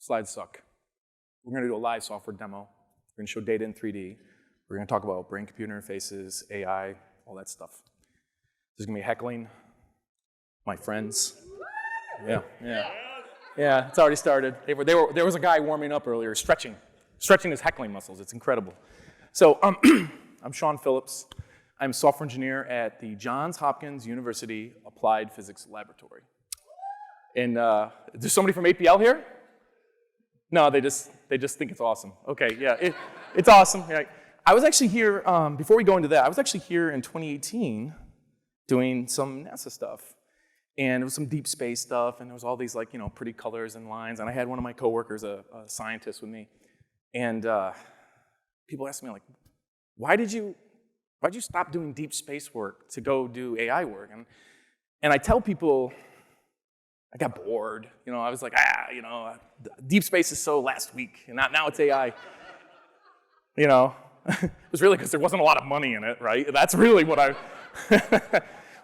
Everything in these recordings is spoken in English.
Slides suck. We're going to do a live software demo. We're going to show data in 3D. We're going to talk about brain-computer interfaces, AI, all that stuff. There's going to be heckling. My friends. Yeah, it's already started. There was a guy warming up earlier, stretching his heckling muscles. It's incredible. So I'm Sean Phillips. I'm a software engineer at the Johns Hopkins University Applied Physics Laboratory. And there's somebody from APL here? No, they just think it's awesome. Okay, yeah, it's awesome. Yeah. I was actually here, before we go into that, I was actually here in 2018 doing some NASA stuff. And it was some deep space stuff, and there was all these pretty colors and lines. And I had one of my coworkers, a scientist with me. And people asked me, why'd you stop doing deep space work to go do AI work? And I tell people, I got bored. I was like, deep space is so last week, and now it's AI. It was really because there wasn't a lot of money in it, right? That's really what I...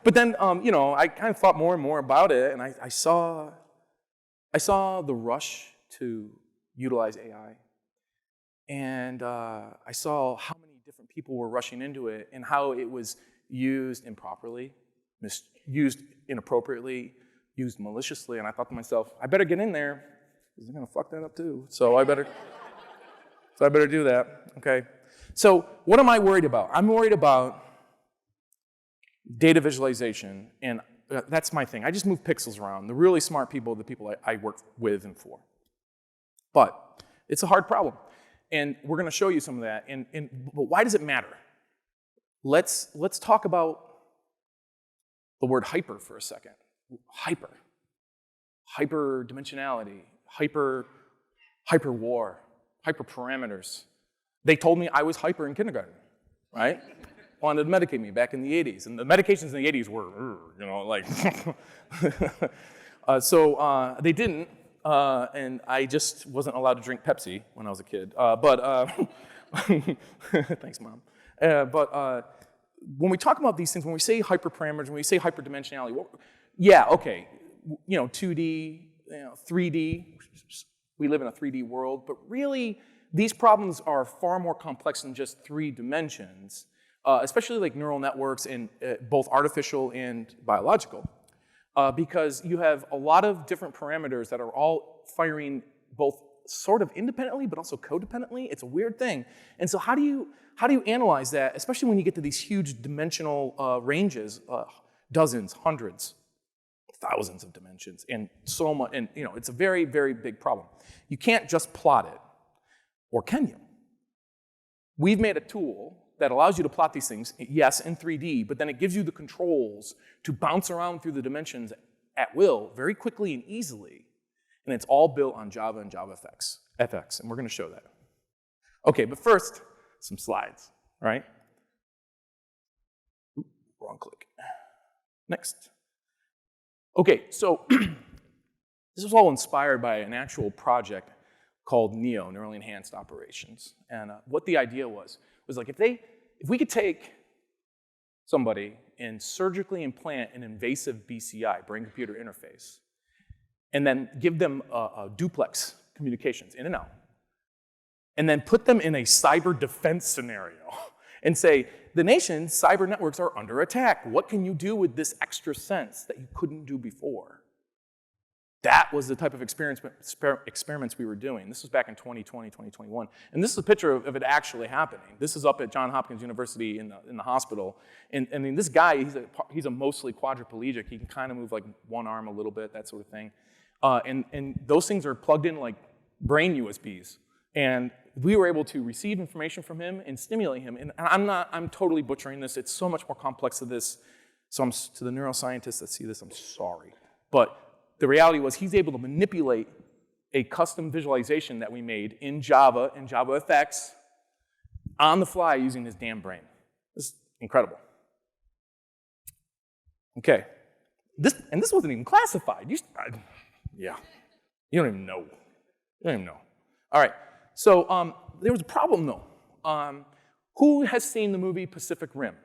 But then, I kind of thought more and more about it, and I saw the rush to utilize AI. And I saw how many different people were rushing into it and how it was used improperly, used inappropriately, used maliciously. And I thought to myself, I better get in there because they're going to fuck that up too. So I better do that. Okay. So what am I worried about? I'm worried about data visualization, and that's my thing. I just move pixels around. The really smart people are the people I work with and for. But it's a hard problem. And we're going to show you some of that. But why does it matter? Let's talk about the word hyper for a second. Hyper dimensionality, hyper war, hyper parameters. They told me I was hyper in kindergarten, right? Wanted to medicate me back in the 80s. And the medications in the 80s were, so they didn't. And I just wasn't allowed to drink Pepsi when I was a kid. Thanks, Mom. When we talk about these things, when we say hyperparameters, when we say hyperdimensionality, 2D, 3D, we live in a 3D world, but really, these problems are far more complex than just 3 dimensions, especially like neural networks in both artificial and biological. Because you have a lot of different parameters that are all firing both sort of independently, but also codependently. It's a weird thing. And so how do you analyze that, especially when you get to these huge dimensional ranges, dozens, hundreds, thousands of dimensions, and so much, and it's a very, very big problem. You can't just plot it, or can you? We've made a tool that allows you to plot these things, yes, in 3D, but then it gives you the controls to bounce around through the dimensions at will, very quickly and easily. And it's all built on Java and JavaFX, and we're going to show that. Okay, but first, some slides, right? Oop, wrong click. Next. Okay, so this was all inspired by an actual project called NEO, Neurally Enhanced Operations. And what the idea was like if we could take somebody and surgically implant an invasive BCI, brain-computer interface, and then give them a duplex communications in and out, and then put them in a cyber defense scenario and say, the nation's cyber networks are under attack. What can you do with this extra sense that you couldn't do before? That was the type of experiments we were doing. This was back in 2020, 2021. And this is a picture of it actually happening. This is up at Johns Hopkins University in the hospital. And I mean, this guy, he's a mostly quadriplegic. He can kind of move like one arm a little bit, that sort of thing. And those things are plugged in like brain USBs. And we were able to receive information from him and stimulate him. And I'm totally butchering this. It's so much more complex than this. So to the neuroscientists that see this, I'm sorry. But the reality was he's able to manipulate a custom visualization that we made in Java and JavaFX on the fly using his damn brain. This is incredible. Okay. This wasn't even classified. You don't even know. All right. So there was a problem, though. Who has seen the movie Pacific Rim?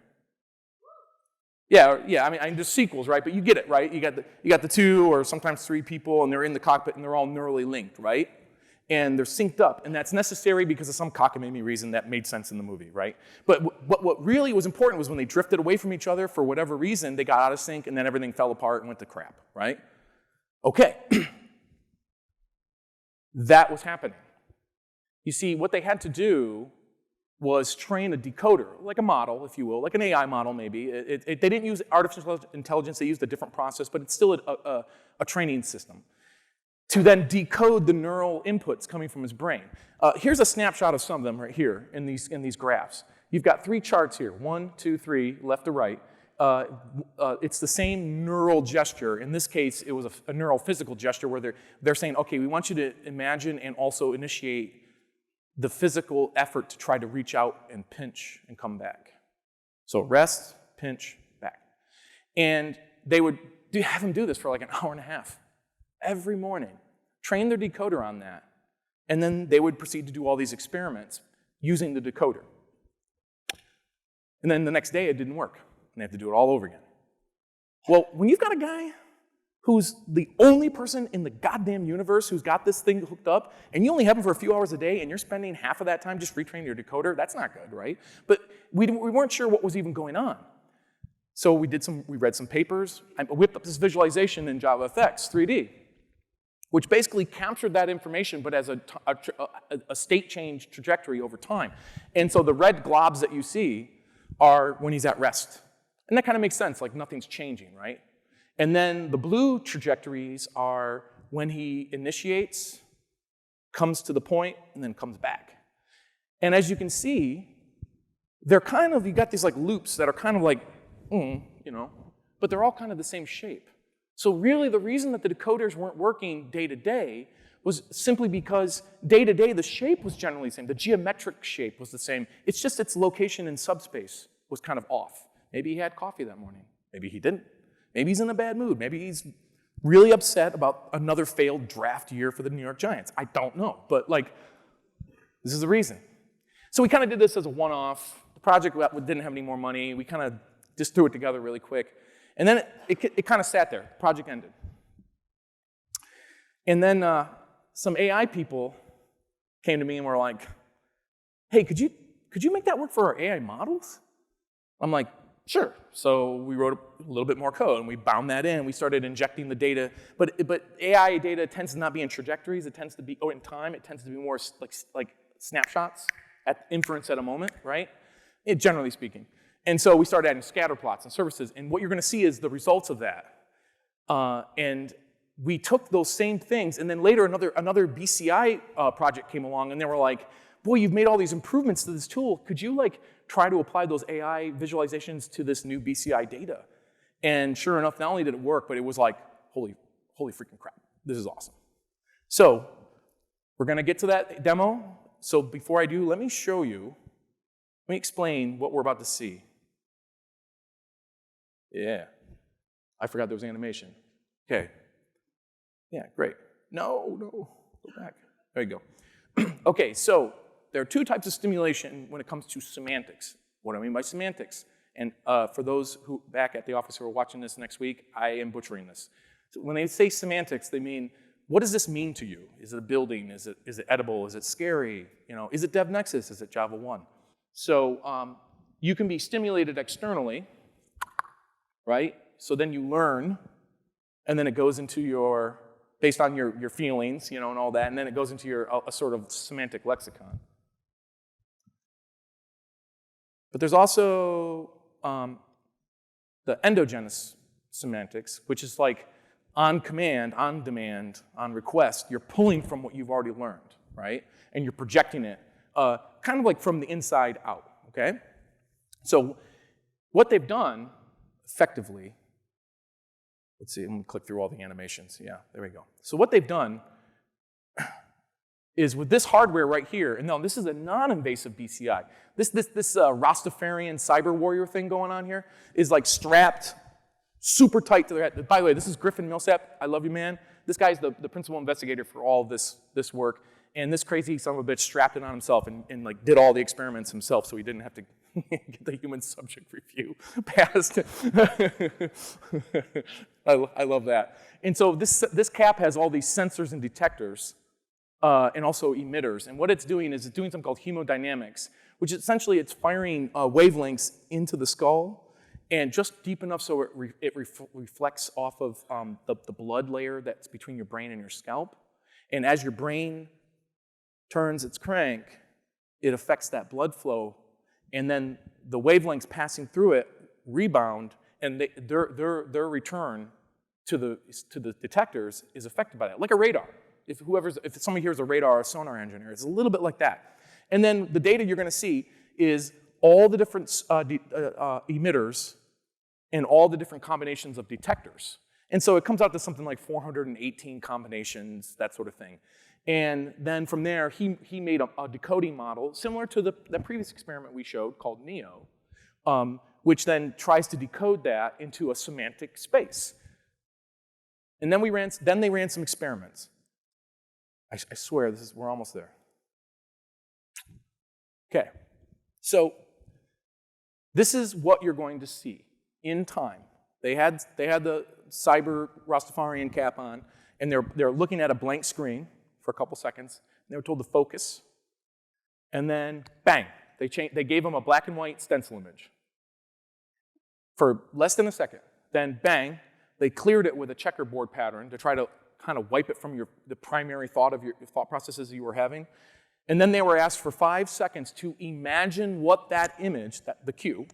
Yeah. I mean, there's sequels, right? But you get it, right? You got the 2 or sometimes 3 people, and they're in the cockpit, and they're all neurally linked, right? and they're synced up, and that's necessary because of some cockamamie reason that made sense in the movie, right? But what really was important was when they drifted away from each other for whatever reason, they got out of sync, and then everything fell apart and went to crap, right? Okay. That was happening. You see, what they had to do was train a decoder, like a model, if you will, like an AI model maybe. They didn't use artificial intelligence, they used a different process, but it's still a training system, to then decode the neural inputs coming from his brain. Here's a snapshot of some of them right here in these graphs. You've got 3 charts here, 1, 2, 3, left to right. It's the same neural gesture. In this case, it was a neural physical gesture where they're saying, okay, we want you to imagine and also initiate the physical effort to try to reach out and pinch and come back. So rest, pinch, back. And they would have them do this for like an hour and a half every morning, train their decoder on that, and then they would proceed to do all these experiments using the decoder. And then the next day it didn't work, and they have to do it all over again. Well, when you've got a guy who's the only person in the goddamn universe who's got this thing hooked up, and you only have him for a few hours a day, and you're spending half of that time just retraining your decoder, that's not good, right? But we weren't sure what was even going on. So we read some papers. I whipped up this visualization in JavaFX 3D, which basically captured that information, but as a state change trajectory over time. And so the red globs that you see are when he's at rest. And that kind of makes sense, like nothing's changing, right? And then the blue trajectories are when he initiates, comes to the point, and then comes back. And as you can see, they're kind of, you got these like loops that are kind of like, but they're all kind of the same shape. So really the reason that the decoders weren't working day to day was simply because day to day the shape was generally the same. The geometric shape was the same. It's just its location in subspace was kind of off. Maybe he had coffee that morning. Maybe he didn't. Maybe he's in a bad mood. Maybe he's really upset about another failed draft year for the New York Giants. I don't know, but like, this is the reason. So we kind of did this as a one-off. The project didn't have any more money. We kind of just threw it together really quick. And then it kind of sat there. The project ended. And then some AI people came to me and were like, hey, could you make that work for our AI models? I'm like, sure. So we wrote a little bit more code, and we bound that in. We started injecting the data. But AI data tends to not be in trajectories. It tends to be, in time. It tends to be more like snapshots at inference at a moment, right? Generally speaking. And so we started adding scatter plots and services. And what you're going to see is the results of that. And we took those same things. And then later, another BCI project came along, and they were like, boy, you've made all these improvements to this tool. Could you try to apply those AI visualizations to this new BCI data? And sure enough, not only did it work, but it was like, holy freaking crap. This is awesome. So we're going to get to that demo. So before I do, let me explain what we're about to see. Yeah. I forgot there was animation. Okay. Yeah, great. No, go back. There you go. Okay, so there are 2 types of stimulation when it comes to semantics. What do I mean by semantics? And for those who back at the office who are watching this next week, I am butchering this. So when they say semantics, they mean, what does this mean to you? Is it a building? Is it edible? Is it scary? Is it Devnexus? Is it Java 1? So you can be stimulated externally, right? So then you learn, and then it goes into your, based on your feelings, and all that, and then it goes into a sort of semantic lexicon. But there's also the endogenous semantics, which is like on command, on demand, on request. You're pulling from what you've already learned, right? And you're projecting it kind of like from the inside out, okay? So what they've done effectively, let's see, I'm going to click through all the animations. Yeah, there we go. So what they've done is with this hardware right here, and now this is a non-invasive BCI. This Rastafarian cyber warrior thing going on here is like strapped super tight to their head. By the way, this is Griffin Millsap. I love you, man. This guy's the principal investigator for all of this work. And this crazy son of a bitch strapped it on himself and like did all the experiments himself so he didn't have to get the human subject review passed. I love that. And so this cap has all these sensors and detectors and also emitters. And what it's doing is it's doing something called hemodynamics, which essentially it's firing wavelengths into the skull, and just deep enough so it reflects off of the blood layer that's between your brain and your scalp. And as your brain turns its crank, it affects that blood flow, and then the wavelengths passing through it rebound, and their return to the detectors is affected by that, like a radar. If somebody here is a radar or a sonar engineer, it's a little bit like that. And then the data you're going to see is all the different emitters and all the different combinations of detectors. And so it comes out to something like 418 combinations, that sort of thing. And then from there, he made a decoding model similar to the previous experiment we showed called NEO, which then tries to decode that into a semantic space. And then they ran some experiments. I swear, we're almost there. Okay, so this is what you're going to see in time. They had the cyber Rastafarian cap on, and they're looking at a blank screen for a couple seconds, and they were told to focus, and then bang, they gave them a black and white stencil image for less than a second. Then bang, they cleared it with a checkerboard pattern to try to kind of wipe it from the primary thought of your thought processes you were having. And then they were asked for 5 seconds to imagine what that image, the cue,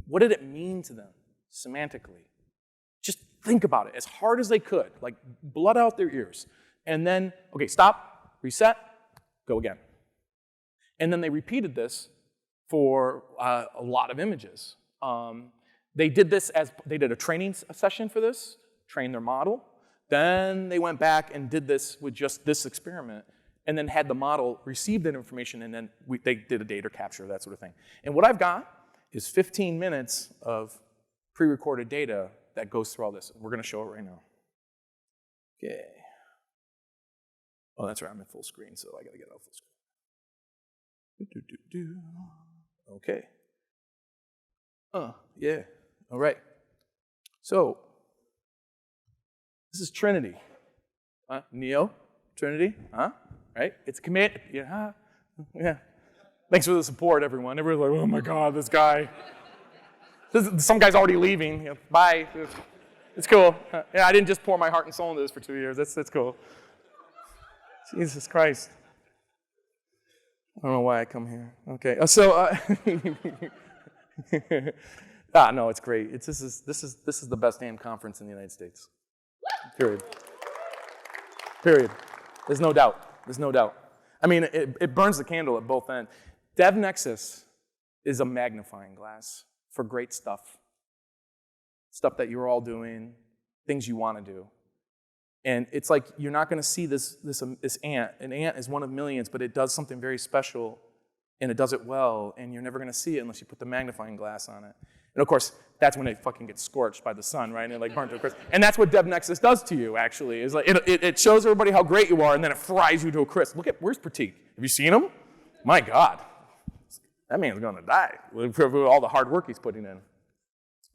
what did it mean to them semantically? Just think about it as hard as they could, like blood out their ears. And then, okay, stop, reset, go again. And then they repeated this for a lot of images. They did a training session for this, trained their model. Then they went back and did this with just this experiment, and then had the model receive that information, and then they did a data capture, that sort of thing. And what I've got is 15 minutes of pre-recorded data that goes through all this. We're going to show it right now. Okay. Oh, that's right, I'm in full screen, so I got to get out full screen. Okay. Yeah, all right. So, this is Trinity. Neo, Trinity, right? It's a commit, yeah. Thanks for the support, everyone. Everyone's like, oh my God, this guy. Some guy's already leaving. Bye. It's cool. Yeah, I didn't just pour my heart and soul into this for 2 years. That's cool. Jesus Christ. I don't know why I come here. Okay, no, it's great. This is the best damn conference in the United States. Period. There's no doubt. I mean, it burns the candle at both ends. Devnexus is a magnifying glass for great stuff. Stuff that you're all doing, things you want to do. And it's like you're not going to see this ant. An ant is one of millions, but it does something very special, and it does it well, and you're never going to see it unless you put the magnifying glass on it. And of course, that's when it fucking gets scorched by the sun, right? And it like burns to a crisp. And that's what Devnexus does to you, actually. Is like it shows everybody how great you are, and then it fries you to a crisp. Where's Pratik? Have you seen him? My God, that man's going to die with all the hard work he's putting in.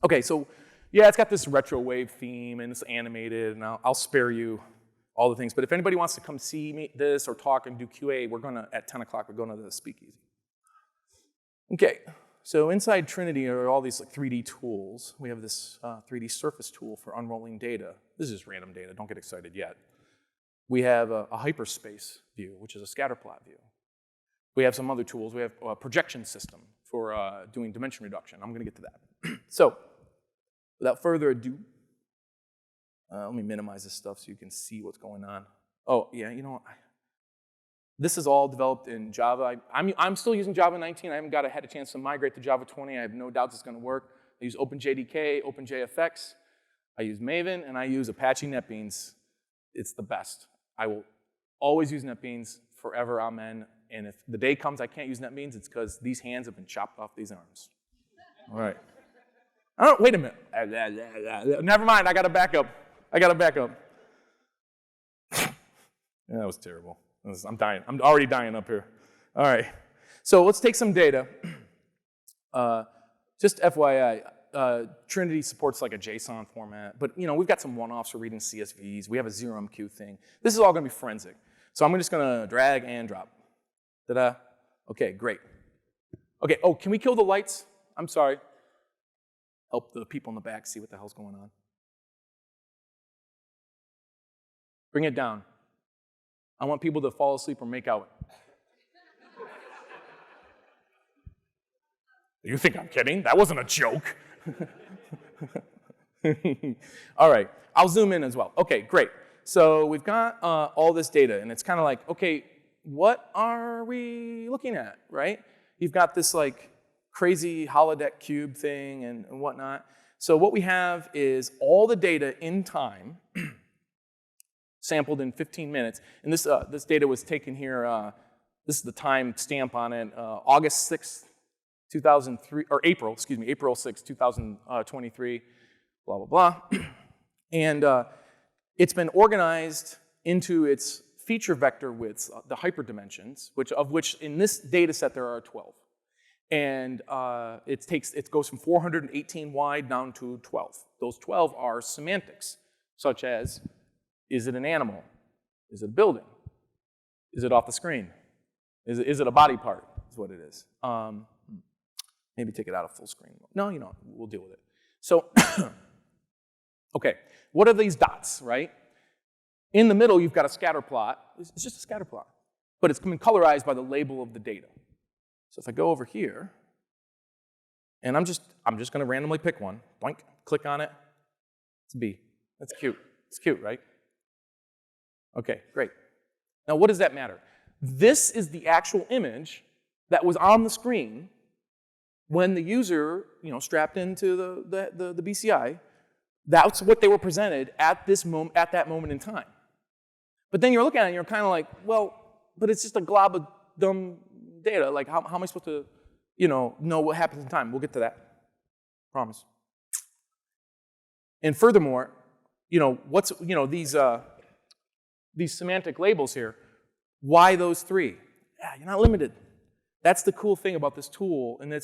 Okay, so yeah, it's got this retro wave theme, and it's animated, and I'll spare you all the things. But if anybody wants to come see this or talk and do QA, at 10 o'clock, we're going to the speakeasy. Okay, so inside Trinity are all these 3D tools. We have this 3D surface tool for unrolling data. This is just random data, don't get excited yet. We have a hyperspace view, which is a scatterplot view. We have some other tools. We have a projection system for doing dimension reduction. I'm going to get to that. So, without further ado, let me minimize this stuff so you can see what's going on. Oh, yeah, you know what? This is all developed in Java. I'm still using Java 19. I haven't had a chance to migrate to Java 20. I have no doubts it's going to work. I use OpenJDK, OpenJFX. I use Maven, and I use Apache NetBeans. It's the best. I will always use NetBeans forever, amen. And if the day comes I can't use NetBeans, it's because these hands have been chopped off these arms. All right. Wait a minute. Never mind, I got a backup. Yeah, that was terrible. I'm dying. I'm already dying up here. All right. So let's take some data. Just FYI, Trinity supports like a JSON format, but we've got some one-offs for reading CSVs. We have a 0MQ thing. This is all going to be forensic. So I'm just going to drag and drop. Ta-da. Okay, great. Okay, oh, can we kill the lights? I'm sorry. Help the people in the back see what the hell's going on. Bring it down. I want people to fall asleep or make out. You think I'm kidding? That wasn't a joke. All right, I'll zoom in as well. Okay, great. So we've got all this data, and it's kind of like, okay, what are we looking at, right? You've got this like crazy holodeck cube thing and whatnot. So what we have is all the data in time, sampled in 15 minutes. And this data was taken here, this is the time stamp on it, August 6th, 2003, or April 6th, 2023, blah, blah, blah. And it's been organized into its feature vector widths, the hyperdimensions, of which in this data set there are 12. And it goes from 418 wide down to 12. Those 12 are semantics, such as, is it an animal? Is it a building? Is it off the screen? Is it a body part? Is what it is. Maybe take it out of full screen. No, we'll deal with it. So, okay, what are these dots, right? In the middle, you've got a scatter plot. It's just a scatter plot, but it's been colorized by the label of the data. So if I go over here, and I'm just going to randomly pick one, boink, click on it. It's a B. That's cute. It's cute, right? Okay, great. Now, what does that matter? This is the actual image that was on the screen when the user, strapped into the BCI. That's what they were presented at that moment in time. But then you're looking at it and you're kind of like, well, but it's just a glob of dumb data. Like, how am I supposed to, know what happens in time? We'll get to that. Promise. And furthermore, these semantic labels here, why those three? Yeah, you're not limited. That's the cool thing about this tool, and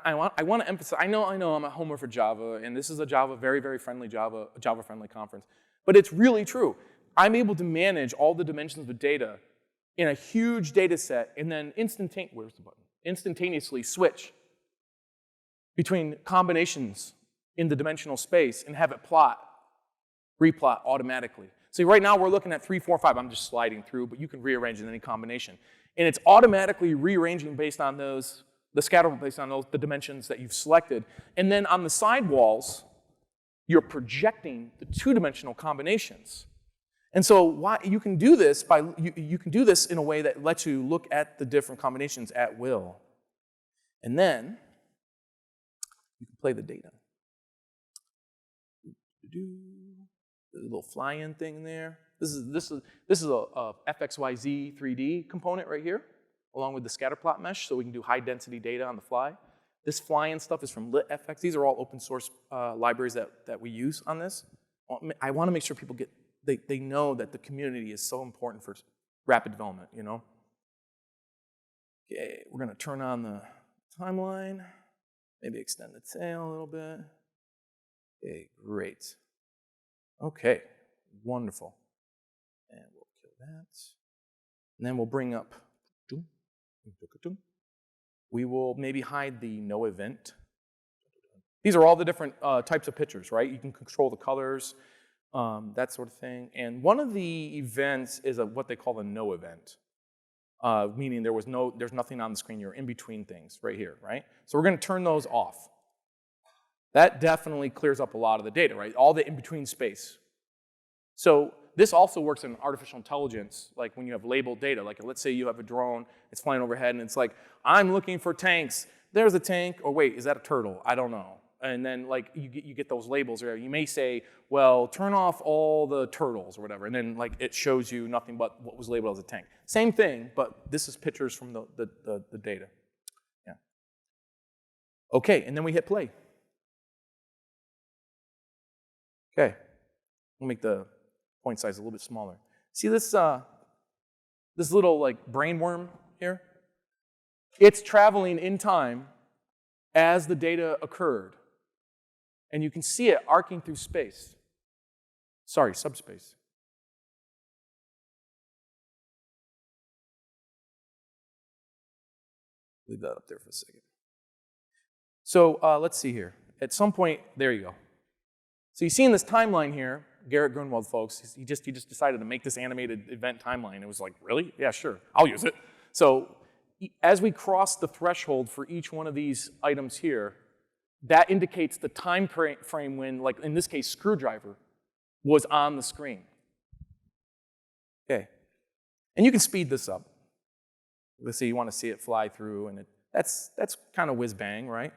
I want to emphasize. I know I'm a homer for Java, and this is a very, very friendly Java-friendly conference, but it's really true. I'm able to manage all the dimensions of data in a huge data set, and then instantaneously switch between combinations in the dimensional space and have it replot automatically. See, right now we're looking at 3, 4, 5. I'm just sliding through, but you can rearrange in any combination. And it's automatically rearranging based on the scatter based on the dimensions that you've selected. And then on the side walls, you're projecting the two-dimensional combinations. And so you can do this you can do this in a way that lets you look at the different combinations at will. And then you can play the data. The little fly-in thing there. This is a FXYZ 3D component right here, along with the scatterplot mesh, so we can do high-density data on the fly. This fly-in stuff is from LitFX. These are all open-source libraries that we use on this. I want to make sure people they know that the community is so important for rapid development. Okay, we're going to turn on the timeline. Maybe extend the tail a little bit. Okay, great. Okay, wonderful. And we'll kill that. And then we'll bring up, we will maybe hide the no event. These are all the different types of pictures, right? You can control the colors, that sort of thing. And one of the events is what they call a no event, meaning there's nothing on the screen. You're in between things right here, right? So we're going to turn those off. That definitely clears up a lot of the data, right? All the in-between space. So this also works in artificial intelligence, like when you have labeled data. Like let's say you have a drone, it's flying overhead, and it's like, I'm looking for tanks. There's a tank, or wait, is that a turtle? I don't know. And then like you get those labels, or you may say, well, turn off all the turtles or whatever, and then like it shows you nothing but what was labeled as a tank. Same thing, but this is pictures from the data. Yeah. Okay, and then we hit play. Okay, we'll make the point size a little bit smaller. See this little like brain worm here? It's traveling in time as the data occurred. And you can see it arcing through space. Sorry, subspace. Leave that up there for a second. So let's see here. At some point, there you go. So you see in this timeline here, Garrett Grunwald, folks, he just decided to make this animated event timeline. It was like, really? Yeah, sure, I'll use it. So as we cross the threshold for each one of these items here, that indicates the time frame when, like in this case, screwdriver was on the screen. Okay, and you can speed this up. Let's say you want to see it fly through, and that's kind of whiz bang, right?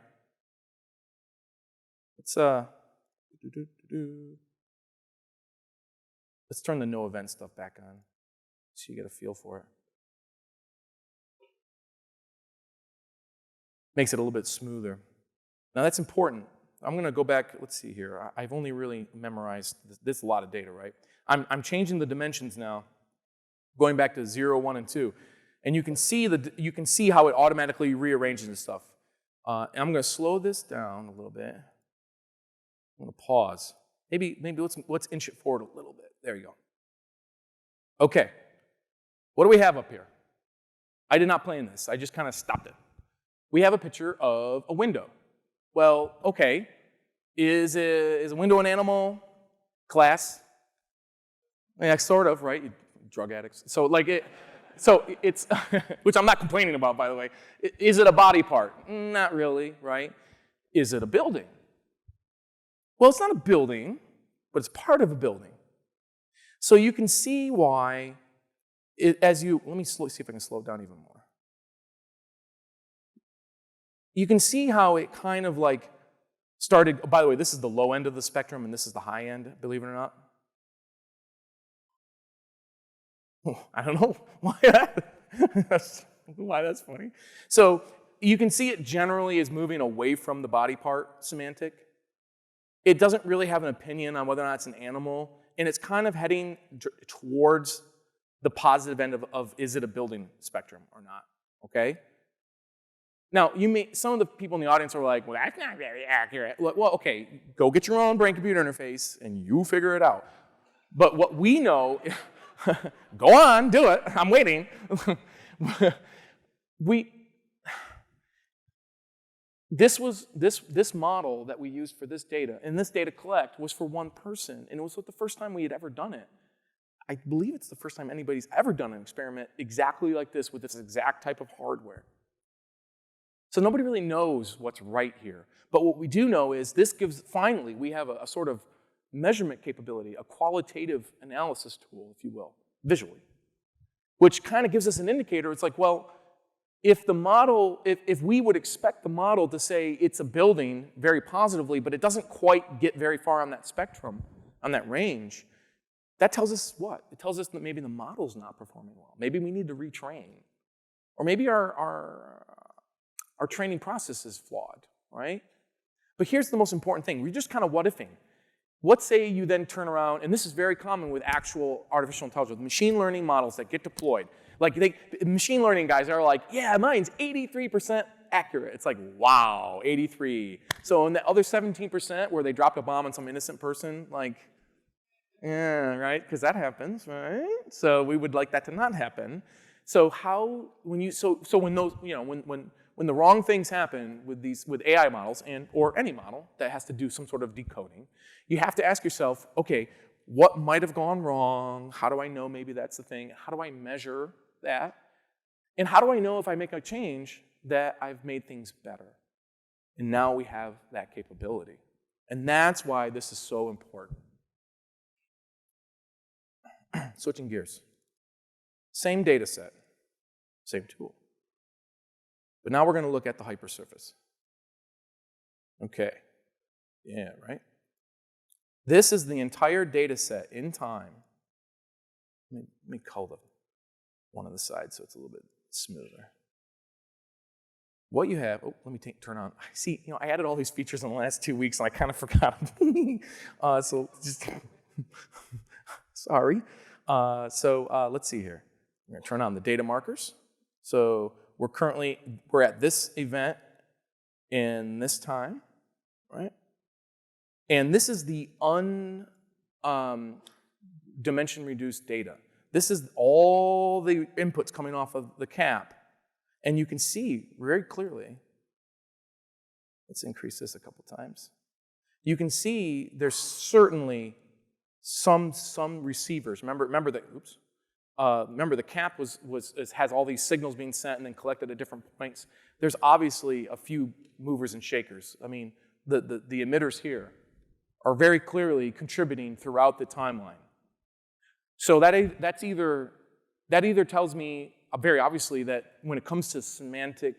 Let's turn the no event stuff back on so you get a feel for it. Makes it a little bit smoother. Now that's important. I'm going to go back. Let's see here. I've only really memorized this is a lot of data, right? I'm changing the dimensions now, going back to 0, 1, and 2, and you can see how it automatically rearranges and stuff. And I'm going to slow this down a little bit. I'm going to pause. Maybe let's inch it forward a little bit. There you go. Okay. What do we have up here? I did not plan this. I just kind of stopped it. We have a picture of a window. Well, okay. Is a window an animal? Class? Yeah, sort of, right? Drug addicts. So it's, which I'm not complaining about, by the way. Is it a body part? Not really, right? Is it a building? Well, it's not a building, but it's part of a building. So you can see why, let me see if I can slow it down even more. You can see how it kind of like started, by the way, this is the low end of the spectrum and this is the high end, believe it or not. Oh, I don't know why that's funny. So you can see it generally is moving away from the body part semantic. It doesn't really have an opinion on whether or not it's an animal, and it's kind of heading towards the positive end of is it a building spectrum or not, okay? Now, some of the people in the audience are like, well, that's not very accurate. Well, okay, go get your own brain-computer interface and you figure it out. But what we know, go on, do it, I'm waiting. This model that we used for this data, and this data collect, was for one person, and it was the first time we had ever done it. I believe it's the first time anybody's ever done an experiment exactly like this with this exact type of hardware. So nobody really knows what's right here. But what we do know is finally, we have a sort of measurement capability, a qualitative analysis tool, if you will, visually, which kind of gives us an indicator. It's like, well, if we would expect the model to say it's a building very positively, but it doesn't quite get very far on that spectrum, on that range, that tells us what? It tells us that maybe the model's not performing well. Maybe we need to retrain. Or maybe our training process is flawed, right? But here's the most important thing. We're just kind of what-ifing. Let's say you then turn around, and this is very common with actual artificial intelligence, machine learning models that get deployed. Like, machine learning guys are like, yeah, mine's 83% accurate. It's like, wow, 83. So in the other 17% where they dropped a bomb on some innocent person, like, yeah, right? Because that happens, right? So we would like that to not happen. So when the wrong things happen with AI models or any model that has to do some sort of decoding, you have to ask yourself, okay, what might have gone wrong? How do I know maybe that's the thing? How do I measure that? And how do I know if I make a change that I've made things better? And now we have that capability. And that's why this is so important. Switching gears. Same data set, same tool. But now we're going to look at the hypersurface. Okay. Yeah, right? This is the entire data set in time. Let me color one of the sides so it's a little bit smoother. What you have, let me turn on. See, I added all these features in the last 2 weeks and I kind of forgot them. So just, sorry. Let's see here. I'm going to turn on the data markers. So we're at this event in this time, right? And this is the dimension reduced data. This is all the inputs coming off of the cap. And you can see very clearly, let's increase this a couple times. You can see there's certainly some receivers. Remember the cap has all these signals being sent and then collected at different points. There's obviously a few movers and shakers. I mean, the emitters here are very clearly contributing throughout the timeline. So that either tells me very obviously that when it comes to semantic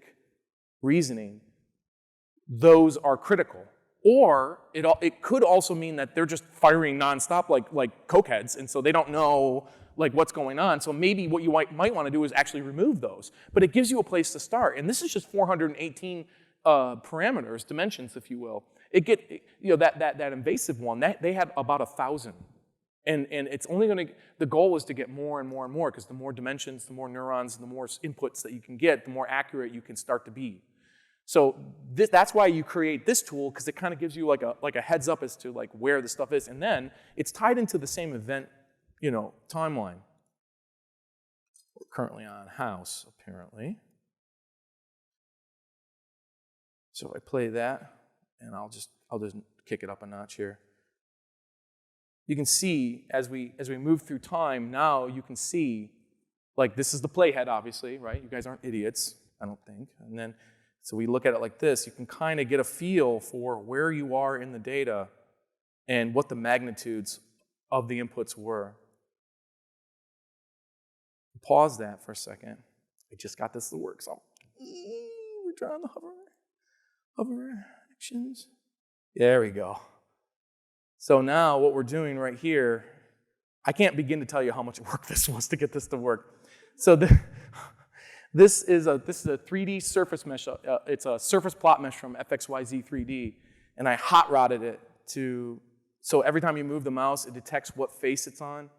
reasoning, those are critical. Or it could also mean that they're just firing nonstop like cokeheads, and so they don't know what's going on. So maybe what you might want to do is actually remove those. But it gives you a place to start. And this is just 418 parameters, dimensions, if you will. That invasive one, they have about 1,000. And it's only going to, the goal is to get more and more and more, because the more dimensions, the more neurons, the more inputs that you can get, the more accurate you can start to be. So that's why you create this tool, because it kind of gives you like a heads up as to where the stuff is. And then it's tied into the same event, timeline. We're currently on house, apparently. So I play that, and I'll just kick it up a notch here. You can see as we move through time, now you can see, this is the playhead, obviously, right? You guys aren't idiots, I don't think. And then, so we look at it like this. You can kind of get a feel for where you are in the data and what the magnitudes of the inputs were. Pause that for a second. I just got this to work, so we're trying the hover actions. There we go. So now what we're doing right here, I can't begin to tell you how much work this was to get this to work. So this is a 3D surface mesh. It's a surface plot mesh from FXYZ 3D, and I hot rodded it so every time you move the mouse, it detects what face it's on,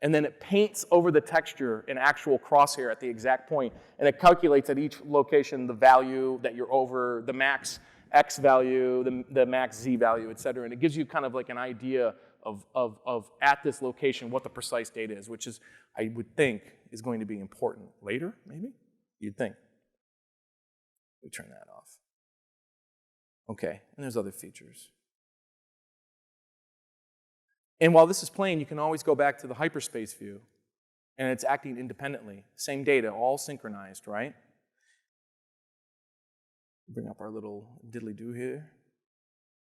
and then it paints over the texture an actual crosshair at the exact point, and it calculates at each location the value that you're over, the max X value, the max Z value, et cetera. And it gives you kind of an idea of at this location what the precise data is, which is, I would think, is going to be important later, maybe? You'd think. We turn that off. Okay, and there's other features. And while this is playing, you can always go back to the hyperspace view, and it's acting independently. Same data, all synchronized, right? Bring up our little diddly-do here.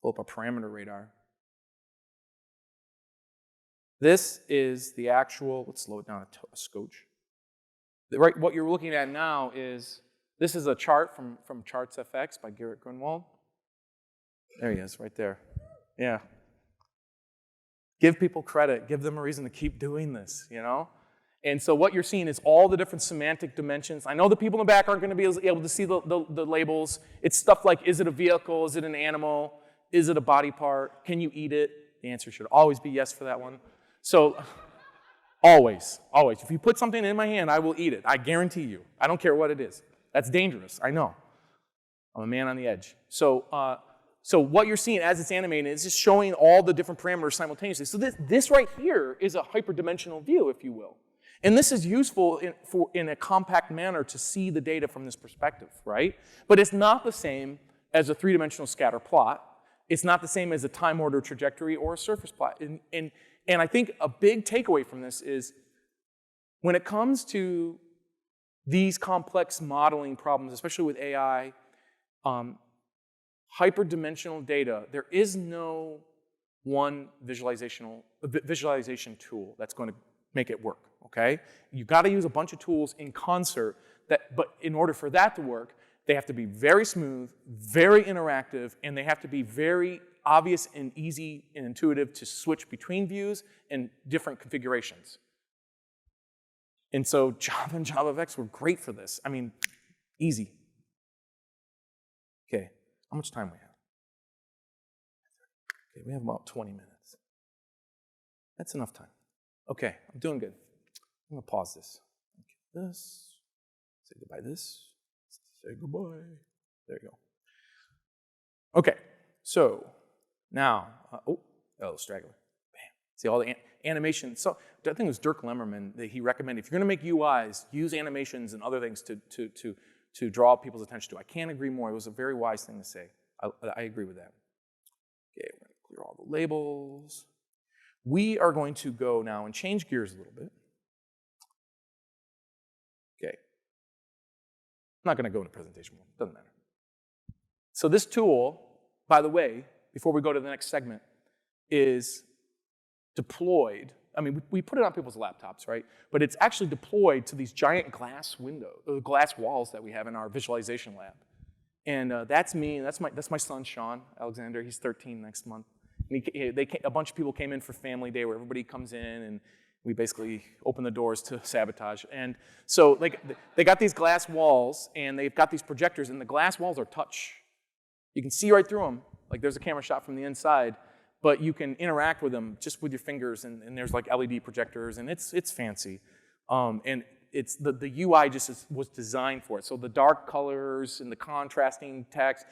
Pull up a parameter radar. This is the actual, let's slow it down a scotch. Right, what you're looking at now this is a chart from Charts FX by Garrett Grunwald. There he is, right there. Yeah. Give people credit. Give them a reason to keep doing this, And so what you're seeing is all the different semantic dimensions. I know the people in the back aren't going to be able to see the labels. It's stuff like, is it a vehicle? Is it an animal? Is it a body part? Can you eat it? The answer should always be yes for that one. So always. If you put something in my hand, I will eat it. I guarantee you. I don't care what it is. That's dangerous. I know. I'm a man on the edge. So what you're seeing as it's animated is just showing all the different parameters simultaneously. So this right here is a hyperdimensional view, if you will. And this is useful in a compact manner to see the data from this perspective, right? But it's not the same as a three-dimensional scatter plot. It's not the same as a time order trajectory or a surface plot. And I think a big takeaway from this is when it comes to these complex modeling problems, especially with AI, hyperdimensional data, there is no one visualization tool that's going to make it work. Okay? You've got to use a bunch of tools in concert, but in order for that to work, they have to be very smooth, very interactive, and they have to be very obvious and easy and intuitive to switch between views and different configurations. And so Java and JavaFX were great for this. I mean, easy. Okay, how much time we have? Okay, we have about 20 minutes. That's enough time. Okay, I'm doing good. I'm going to pause this. Okay, this. Say goodbye this. Say goodbye. There you go. Okay, so now, straggler. Bam. See all the animation. So I think it was Dirk Lemmerman that he recommended, if you're going to make UIs, use animations and other things to draw people's attention to. I can't agree more. It was a very wise thing to say. I agree with that. Okay, we're going to clear all the labels. We are going to go now and change gears a little bit. Okay. I'm not going to go into presentation mode. Doesn't matter. So this tool, by the way, before we go to the next segment, is deployed. I mean, we put it on people's laptops, right? But it's actually deployed to these giant glass glass walls that we have in our visualization lab. And that's me. That's my son, Sean Alexander. He's 13 next month. And a bunch of people came in for Family Day, where everybody comes in, and we basically open the doors to sabotage. And so they got these glass walls, and they've got these projectors, and the glass walls are touch. You can see right through them. Like, there's a camera shot from the inside, but you can interact with them just with your fingers, and there's like LED projectors, and it's fancy. And it's the UI just was designed for it. So the dark colors and the contrasting text,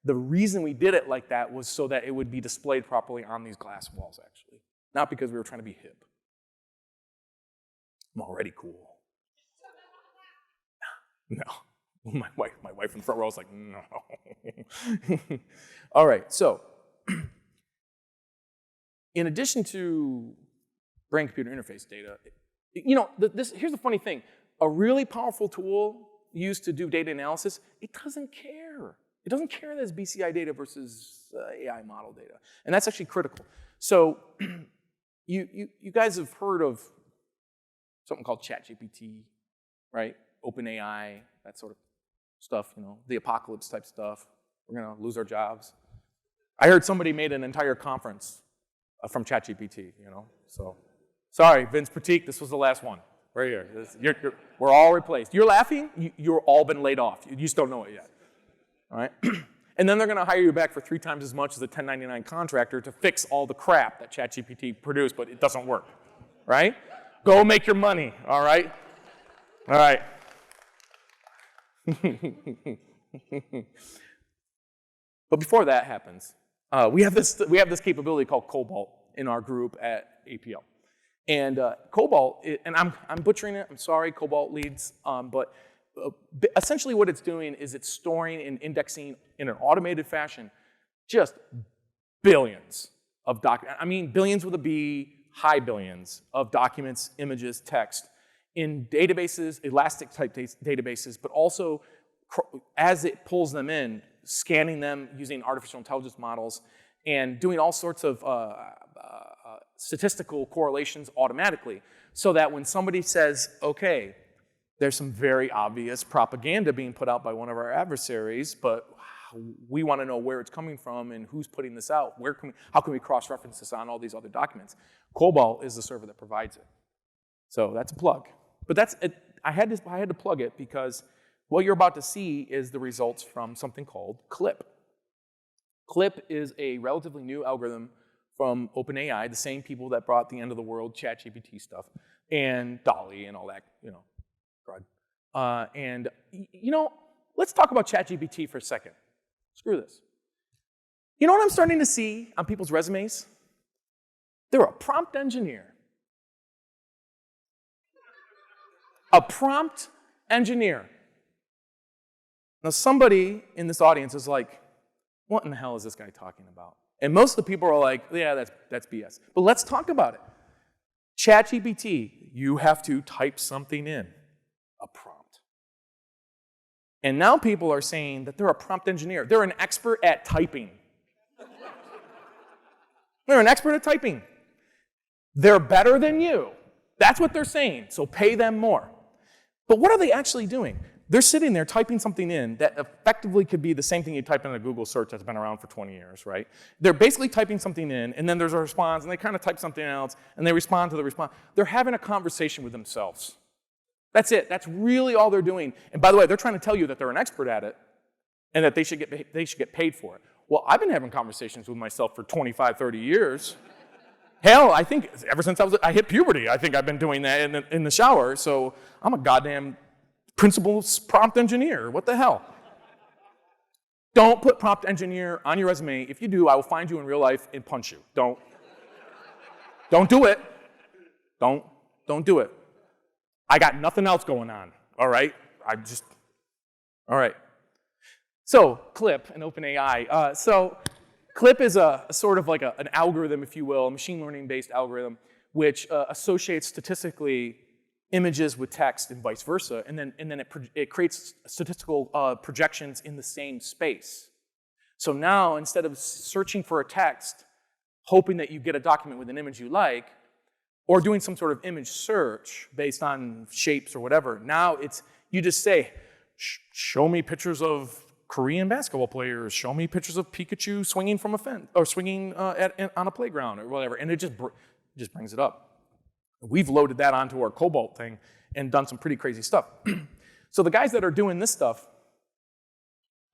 the reason we did it like that was so that it would be displayed properly on these glass walls, actually. Not because we were trying to be hip. I'm already cool. No. My wife in the front row was like, no. All right, so in addition to brain-computer interface data, here's the funny thing. A really powerful tool used to do data analysis, it doesn't care. It doesn't care that it's BCI data versus AI model data. And that's actually critical. So you guys have heard of something called ChatGPT, right? OpenAI, that sort of stuff, the apocalypse type stuff. We're going to lose our jobs. I heard somebody made an entire conference from ChatGPT, So, sorry, Vince Pratik, this was the last one. Right here. We're all replaced. You're laughing? You're all been laid off. You just don't know it yet. All right? And then they're going to hire you back for 3 times as much as a 1099 contractor to fix all the crap that ChatGPT produced, but it doesn't work. Right? Go make your money, all right? All right. But before that happens, we have this capability called Cobalt in our group at APL. And Cobalt, and I'm butchering it, I'm sorry, Cobalt leads, but essentially what it's doing is it's storing and indexing in an automated fashion just billions of documents. I mean, billions with a B, high billions of documents, images, text in databases, elastic type databases, but also as it pulls them in, scanning them using artificial intelligence models and doing all sorts of statistical correlations automatically, so that when somebody says, okay, there's some very obvious propaganda being put out by one of our adversaries, but we want to know where it's coming from and who's putting this out. How can we cross-reference this on all these other documents? Cobalt is the server that provides it. So that's a plug. But that's it. I had to plug it because what you're about to see is the results from something called CLIP. CLIP is a relatively new algorithm from OpenAI, the same people that brought the end of the world ChatGPT stuff, and DALL-E and all that, crud. Let's talk about ChatGPT for a second. Screw this. You know what I'm starting to see on people's resumes? They're a prompt engineer. A prompt engineer. Now, somebody in this audience is like, what in the hell is this guy talking about? And most of the people are like, yeah, that's BS. But let's talk about it. ChatGPT, you have to type something in, a prompt. And now people are saying that they're a prompt engineer. They're an expert at typing. They're an expert at typing. They're better than you. That's what they're saying, so pay them more. But what are they actually doing? They're sitting there typing something in that effectively could be the same thing you type in a Google search that's been around for 20 years, right? They're basically typing something in, and then there's a response, and they kind of type something else, and they respond to the response. They're having a conversation with themselves. That's it. That's really all they're doing. And by the way, they're trying to tell you that they're an expert at it, and that they should get paid for it. Well, I've been having conversations with myself for 25, 30 years. Hell, I think ever since I hit puberty, I think I've been doing that in the shower, so I'm a goddamn principal prompt engineer. What the hell? Don't put prompt engineer on your resume. If you do, I will find you in real life and punch you. Don't do it. Don't do it. I got nothing else going on, all right? All All right. So CLIP and OpenAI. So CLIP is a sort of like an algorithm, if you will, a machine learning-based algorithm, which associates statistically images with text and vice versa, and then it creates statistical projections in the same space. So now, instead of searching for a text, hoping that you get a document with an image you like, or doing some sort of image search based on shapes or whatever, now you just say, show me pictures of Korean basketball players, show me pictures of Pikachu swinging from a fence, or swinging on a playground or whatever, and it just brings it up. We've loaded that onto our Cobalt thing and done some pretty crazy stuff. So the guys that are doing this stuff,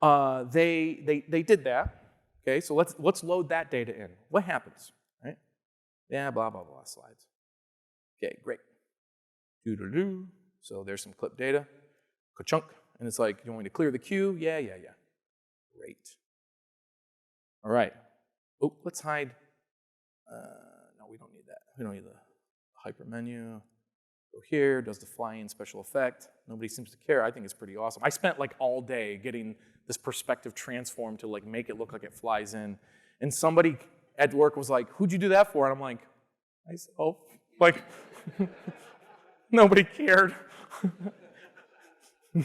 they did that. Okay, so let's load that data in. What happens, right? Yeah, blah, blah, blah, slides. Okay, great. Doo-doo-doo. So there's some clip data, ka-chunk, and it's like, you want me to clear the queue? Yeah. Great. All right. Oh, let's hide. No, we don't need that. We don't need the hyper menu. Go here, does the fly-in special effect. Nobody seems to care. I think it's pretty awesome. I spent like all day getting this perspective transform to like make it look like it flies in. And somebody at work was like, who'd you do that for? And I'm like, myself. Like, nobody cared.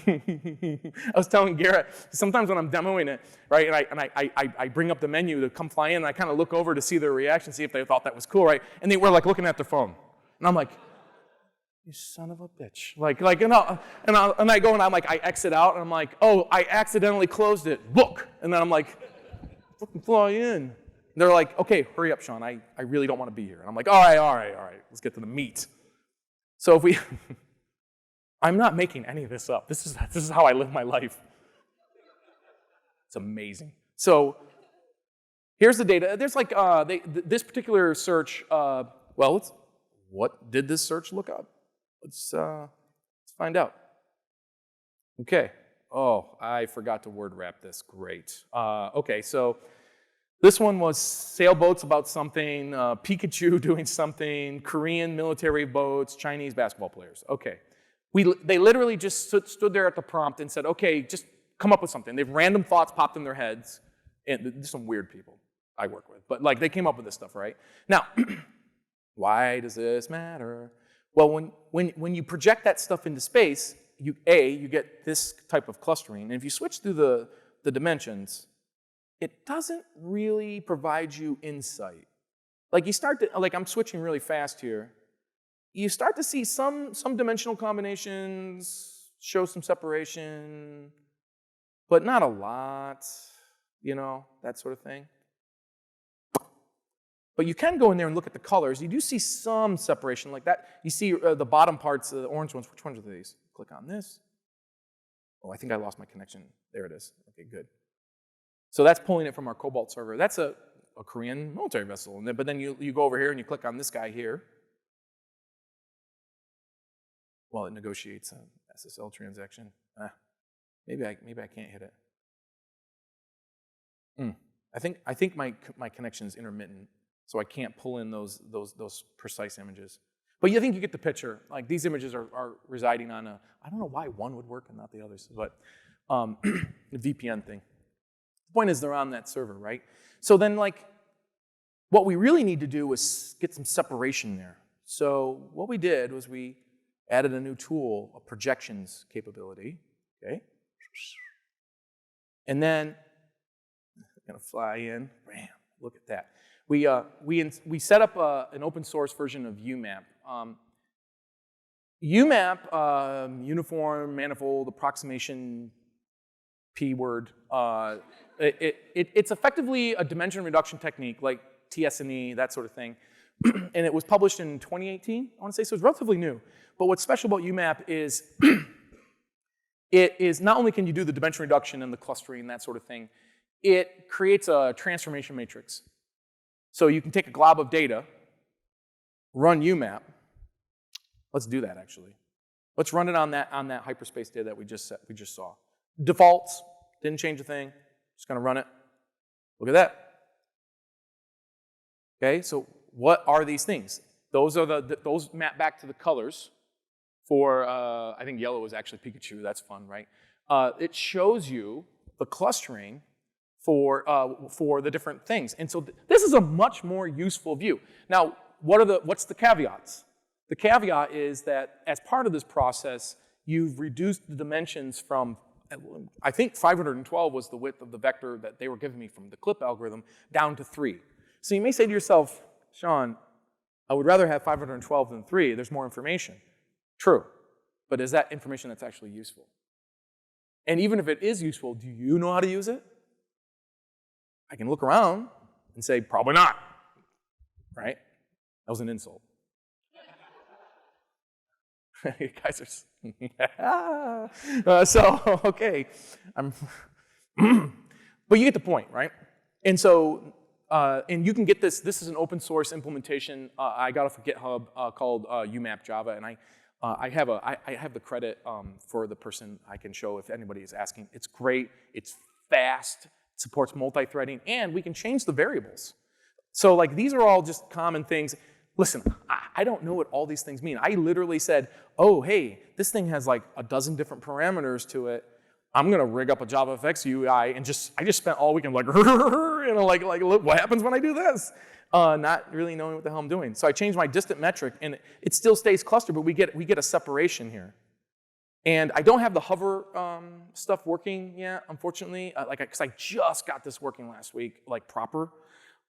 I was telling Garrett, sometimes when I'm demoing it, right, and I bring up the menu to come fly in, and I kind of look over to see their reaction, see if they thought that was cool, right? And they were like looking at their phone. And I'm like, you son of a bitch. And I go and I'm like, I exit out, and I'm like, oh, I accidentally closed it. Look. And then I'm like, fucking fly in. And they're like, okay, hurry up, Sean. I really don't want to be here. And I'm like, all right. Let's get to the meat. So if we, I'm not making any of this up. This is how I live my life. It's amazing. So here's the data. There's like, this particular search, what did this search look up? Let's find out. Okay. Oh, I forgot to word wrap this. Great. Okay, so this one was sailboats about something, Pikachu doing something, Korean military boats, Chinese basketball players. Okay. They literally just stood there at the prompt and said, okay, just come up with something. They have random thoughts popped in their heads. And there's some weird people I work with. But like they came up with this stuff, right? Now, why does this matter? Well, when you project that stuff into space, you get this type of clustering. And if you switch through the dimensions, it doesn't really provide you insight. Like you start to, like I'm switching really fast here. You start to see some dimensional combinations show some separation, but not a lot, that sort of thing. But you can go in there and look at the colors. You do see some separation like that. You see the bottom parts, the orange ones. Which ones are these? Click on this. Oh, I think I lost my connection. There it is. Okay, good. So that's pulling it from our Cobalt server. That's a Korean military vessel. But then you go over here and you click on this guy here. Well, it negotiates an SSL transaction. Maybe I can't hit it. I think my connection is intermittent, so I can't pull in those precise images. But you think you get the picture. Like these images are residing on I don't know why one would work and not the others, but the VPN thing. The point is they're on that server, right? So then like what we really need to do is get some separation there. So what we did was we added a new tool, a projections capability, okay? And then, I'm gonna fly in, bam, look at that. We set up an open source version of UMAP. UMAP, Uniform Manifold Approximation P-word, it's effectively a dimension reduction technique like TS&E, that sort of thing. And it was published in 2018, I want to say, so it's relatively new. But what's special about UMAP is it is not only can you do the dimension reduction and the clustering and that sort of thing, it creates a transformation matrix. So you can take a glob of data, run UMAP. Let's do that actually. Let's run it on that hyperspace data that we just saw. Defaults, didn't change a thing. Just gonna run it. Look at that. Okay, so what are these things? Those map back to the colors for, I think yellow is actually Pikachu, that's fun, right? it shows you the clustering for the different things. And so this is a much more useful view. Now, what's the caveats? The caveat is that as part of this process, you've reduced the dimensions from, I think 512 was the width of the vector that they were giving me from the CLIP algorithm, down to 3. So you may say to yourself, Sean, I would rather have 512 than 3. There's more information. True. But is that information that's actually useful? And even if it is useful, do you know how to use it? I can look around and say, probably not. Right? That was an insult. You guys are... so, okay. But you get the point, right? And so, and you can get this. This is an open source implementation I got off of GitHub called UMap Java, and I have the credit for the person I can show if anybody is asking. It's great. It's fast. It supports multi-threading, and we can change the variables. So, like, these are all just common things. Listen, I don't know what all these things mean. I literally said, oh, hey, this thing has like a dozen different parameters to it. I'm gonna rig up a JavaFX UI and I just spent all weekend like, like look, what happens when I do this? Not really knowing what the hell I'm doing. So I changed my distant metric, and it still stays clustered, but we get a separation here. And I don't have the hover stuff working yet, unfortunately, because I just got this working last week, like proper.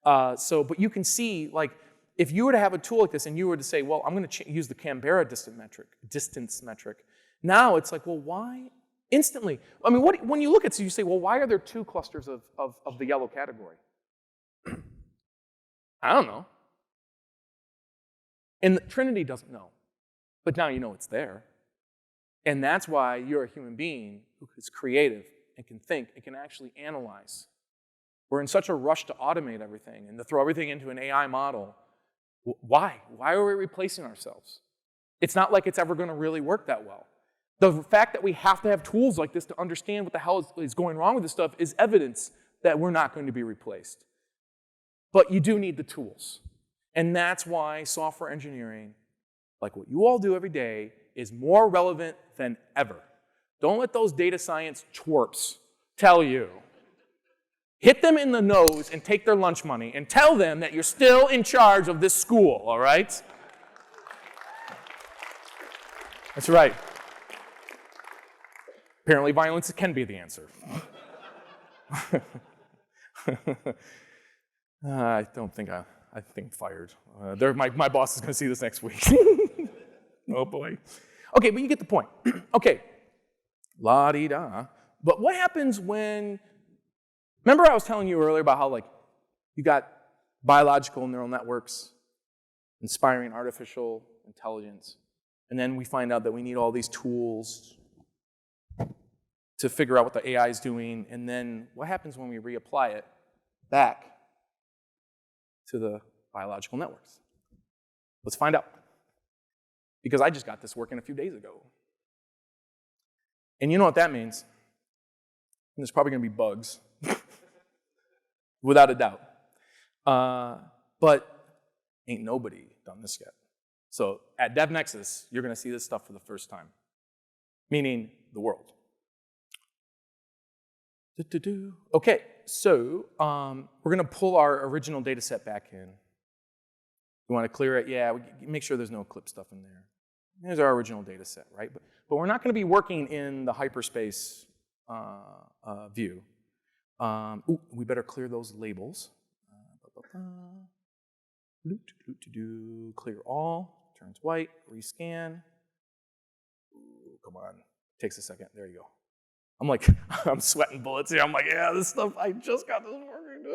But you can see, like, if you were to have a tool like this and you were to say, well, I'm going to use the Canberra distance metric, now it's like, well, why? Instantly. I mean, when you look at it, you say, well, why are there 2 clusters of the yellow category? I don't know. And Trinity doesn't know. But now you know it's there. And that's why you're a human being who is creative and can think and can actually analyze. We're in such a rush to automate everything and to throw everything into an AI model. Why? Why are we replacing ourselves? It's not like it's ever going to really work that well. The fact that we have to have tools like this to understand what the hell is going wrong with this stuff is evidence that we're not going to be replaced. But you do need the tools. And that's why software engineering, like what you all do every day, is more relevant than ever. Don't let those data science twerps tell you. Hit them in the nose and take their lunch money and tell them that you're still in charge of this school, all right? That's right. Apparently violence can be the answer. I think I'm fired. My boss is going to see this next week. Oh boy. Okay, but you get the point. Okay. La-di-da. But what happens when... Remember I was telling you earlier about how, like, you got biological neural networks inspiring artificial intelligence, and then we find out that we need all these tools to figure out what the AI is doing, and then what happens when we reapply it back to the biological networks? Let's find out. Because I just got this working a few days ago. And you know what that means? And there's probably going to be bugs. Without a doubt. But ain't nobody done this yet. So at Devnexus, you're going to see this stuff for the first time. Meaning the world. Okay, so we're going to pull our original data set back in. You want to clear it? Yeah, make sure there's no clip stuff in there. Here's our original data set, right? But we're not going to be working in the hyperspace view. We better clear those labels. Clear all, turns white, rescan. Ooh, come on, takes a second, there you go. I'm like, I'm sweating bullets here. I'm like, yeah, this stuff, I just got this working.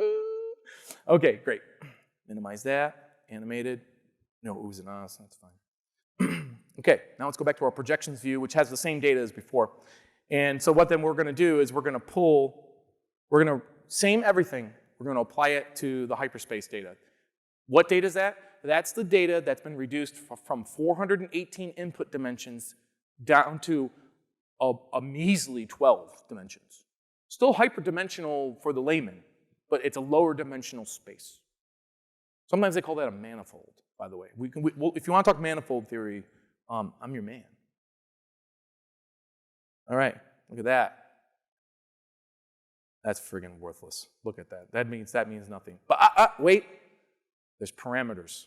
Okay, great. Minimize that, animated. No oohs and ahs, that's fine. Okay, now let's go back to our projections view, which has the same data as before. And so what then we're going to do is we're going to same everything. We're going to apply it to the hyperspace data. What data is that? That's the data that's been reduced from 418 input dimensions down to a measly 12 dimensions. Still hyperdimensional for the layman, but it's a lower dimensional space. Sometimes they call that a manifold, by the way. If you want to talk manifold theory, I'm your man. All right, Look at that. That's friggin' worthless. Look at that. That means nothing. But wait, there's parameters.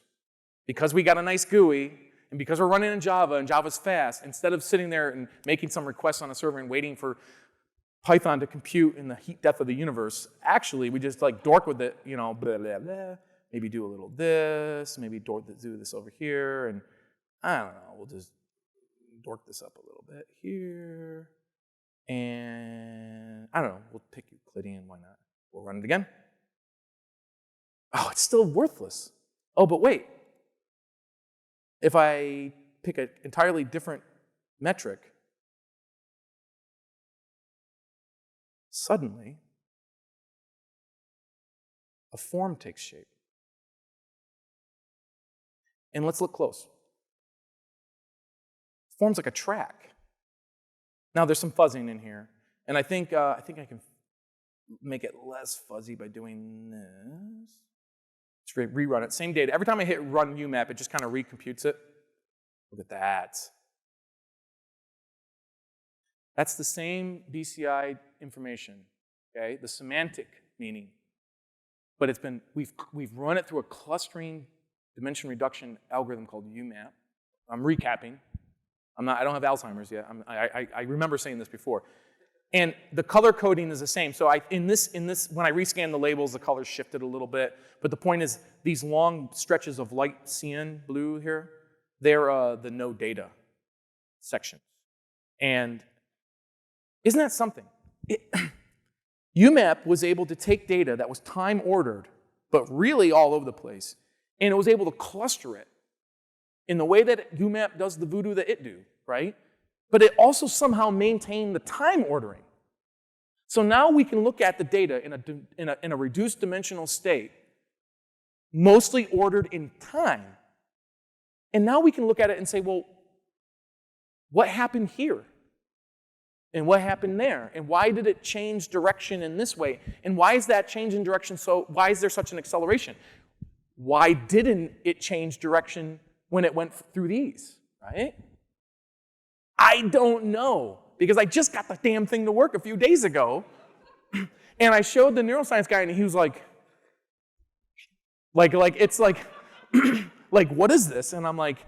Because we got a nice GUI, and because we're running in Java, and Java's fast, instead of sitting there and making some requests on a server and waiting for Python to compute in the heat death of the universe, actually, we just like dork with it, you know, blah, blah, blah. Maybe do a little this, maybe do this over here, and I don't know, we'll just dork this up a little bit here. And I don't know, we'll pick Euclidean, why not? We'll run it again. Oh, it's still worthless. Oh, but wait. If I pick an entirely different metric, suddenly a form takes shape. And let's look close. Forms like a track. Now there's some fuzzing in here, and I think I can make it less fuzzy by doing this. Let's rerun it. Same data. Every time I hit run UMap, it just kind of recomputes it. Look at that. That's the same BCI information, okay? The semantic meaning, but we've run it through a clustering dimension reduction algorithm called UMap. I'm recapping. I don't have Alzheimer's yet. I remember saying this before. And the color coding is the same. So in this, when I rescan the labels, the colors shifted a little bit. But the point is, these long stretches of light cyan blue here, they're the no data section. And isn't that something? UMap was able to take data that was time ordered, but really all over the place, and it was able to cluster it in the way that UMap does the voodoo that it do, right? But it also somehow maintained the time ordering. So now we can look at the data in a reduced dimensional state, mostly ordered in time. And now we can look at it and say, well, what happened here? And what happened there? And why did it change direction in this way? And why is that change in direction why is there such an acceleration? Why didn't it change direction when it went through these, right? I don't know, because I just got the damn thing to work a few days ago, and I showed the neuroscience guy, and he was like, it's like, like, what is this? And I'm like,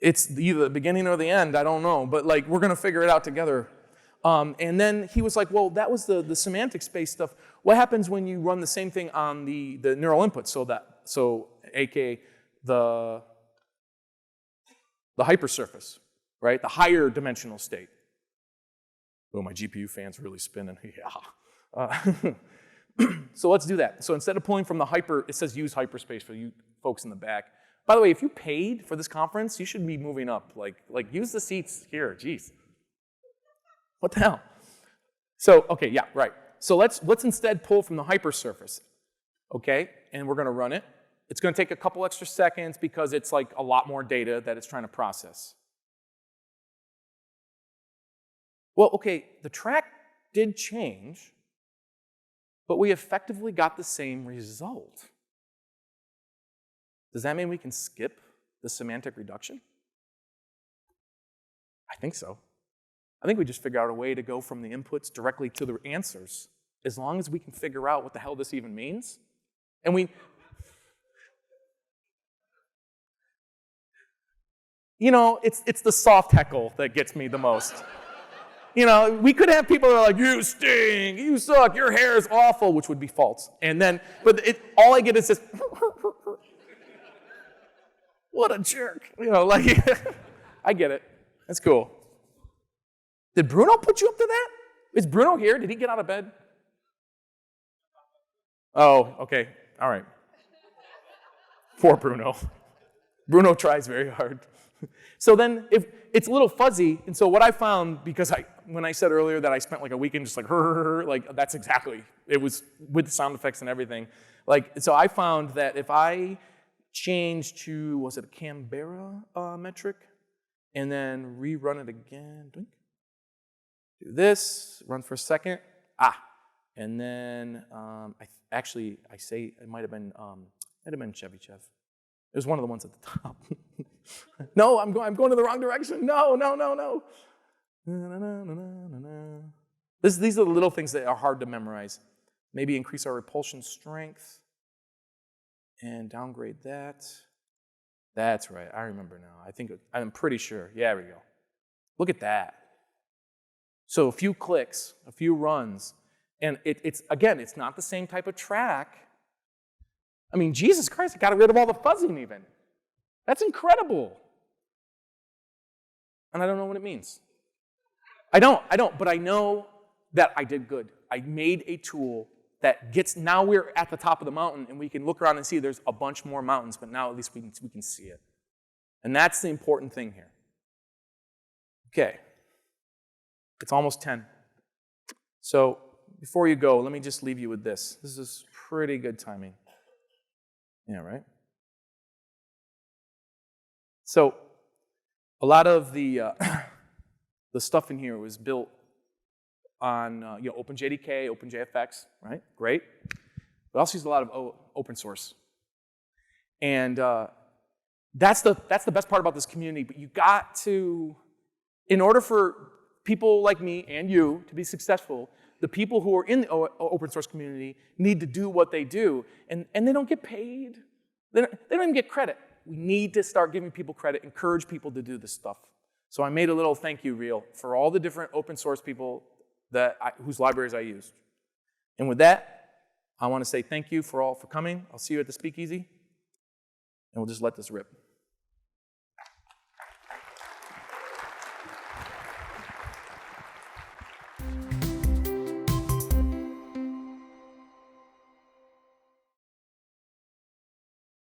it's either the beginning or the end, I don't know, but like, we're gonna figure it out together. And then he was like, well, that was the semantic space stuff. What happens when you run the same thing on the neural input? So aka the hypersurface, right? The higher dimensional state. Oh, my GPU fan's really spinning. Yeah. So let's do that. So instead of pulling from the it says use hyperspace for you folks in the back. By the way, if you paid for this conference, you should be moving up. Like use the seats here. Jeez. What the hell? So, okay, yeah, right. So let's instead pull from the hypersurface, okay? And we're gonna run it. It's gonna take a couple extra seconds because it's like a lot more data that it's trying to process. Well, okay, the track did change, but we effectively got the same result. Does that mean we can skip the semantic reduction? I think so. I think we just figure out a way to go from the inputs directly to the answers, as long as we can figure out what the hell this even means. And you know, it's the soft heckle that gets me the most. You know, we could have people that are like, you stink, you suck, your hair is awful, which would be false. And then, but all I get is this, what a jerk. You know, like, I get it. That's cool. Did Bruno put you up to that? Is Bruno here? Did he get out of bed? Oh, okay. All right. Poor Bruno. Bruno tries very hard. So then, if it's a little fuzzy, and so what I found, because when I said earlier that I spent like a weekend just like that's exactly, it was with the sound effects and everything. Like, so I found that if I change to, was it a Canberra metric, and then rerun it again, do this, run for a second, and then I say it might have been Chevy-Chev. It was one of the ones at the top. No, I'm going to the wrong direction. No. These are the little things that are hard to memorize. Maybe increase our repulsion strength and downgrade that. That's right, I remember now. I'm pretty sure. Yeah, there we go. Look at that. So a few clicks, a few runs, and it's not the same type of track. I mean, Jesus Christ, I got rid of all the fuzzing even. That's incredible. And I don't know what it means. I don't, but I know that I did good. I made a tool that now we're at the top of the mountain and we can look around and see there's a bunch more mountains, but now at least we can see it. And that's the important thing here. Okay. It's almost 10. So before you go, let me just leave you with this. This is pretty good timing. Yeah, right? So a lot of the stuff in here was built on OpenJDK, OpenJFX, right? Great. But also use a lot of open source. And that's the best part about this community. But you got to, in order for people like me and you to be successful, the people who are in the open source community need to do what they do, and they don't get paid. They don't even get credit. We need to start giving people credit, encourage people to do this stuff. So I made a little thank you reel for all the different open source people whose libraries I used. And with that, I want to say thank you for coming. I'll see you at the speakeasy, and we'll just let this rip.